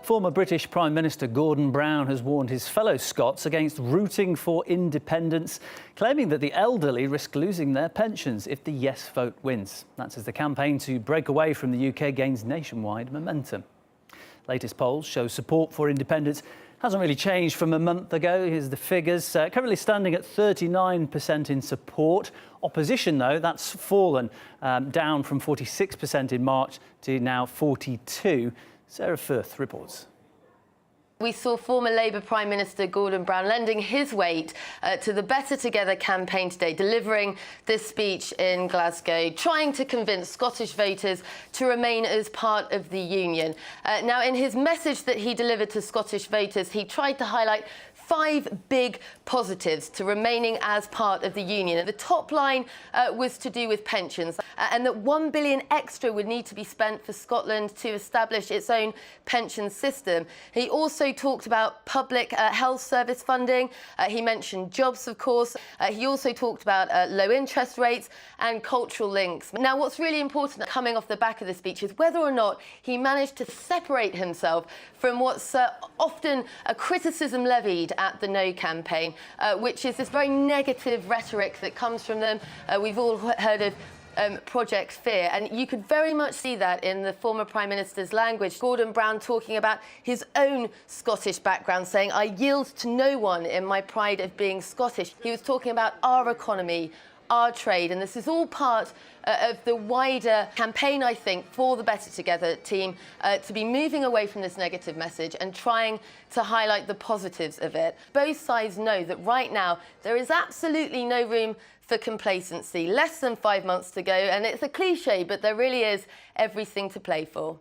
Former British Prime Minister Gordon Brown has warned his fellow Scots against rooting for independence, claiming that the elderly risk losing their pensions if the yes vote wins. That's as the campaign to break away from the UK gains nationwide momentum. Latest polls show support for independence hasn't really changed from a month ago. Here's the figures. Currently standing at 39% in support. Opposition, though, that's fallen down from 46% in March to now 42%. Sara Firth reports. We saw former Labour Prime Minister Gordon Brown lending his weight to the Better Together campaign today, delivering this speech in Glasgow, trying to convince Scottish voters to remain as part of the Union. Now, in his message that he delivered to Scottish voters, he tried to highlight 5 big positives to remaining as part of the Union. The top line was to do with pensions, and that £1 billion extra would need to be spent for Scotland to establish its own pension system. He also talked about public health service funding. He mentioned jobs, of course. He also talked about low interest rates and cultural links. Now, what's really important coming off the back of the speech is whether or not he managed to separate himself from what's often a criticism levied at the No campaign, which is this very negative rhetoric that comes from them. We've all heard of Project Fear, and you could very much see that in the former Prime Minister's language. Gordon Brown talking about his own Scottish background, saying, "I yield to no one in my pride of being Scottish." He was talking about our economy, our trade, and this is all part of the wider campaign, I think, for the Better Together team to be moving away from this negative message and trying to highlight the positives of it. Both sides know that right now there is absolutely no room for complacency. Less than 5 months to go, and it's a cliche, but there really is everything to play for.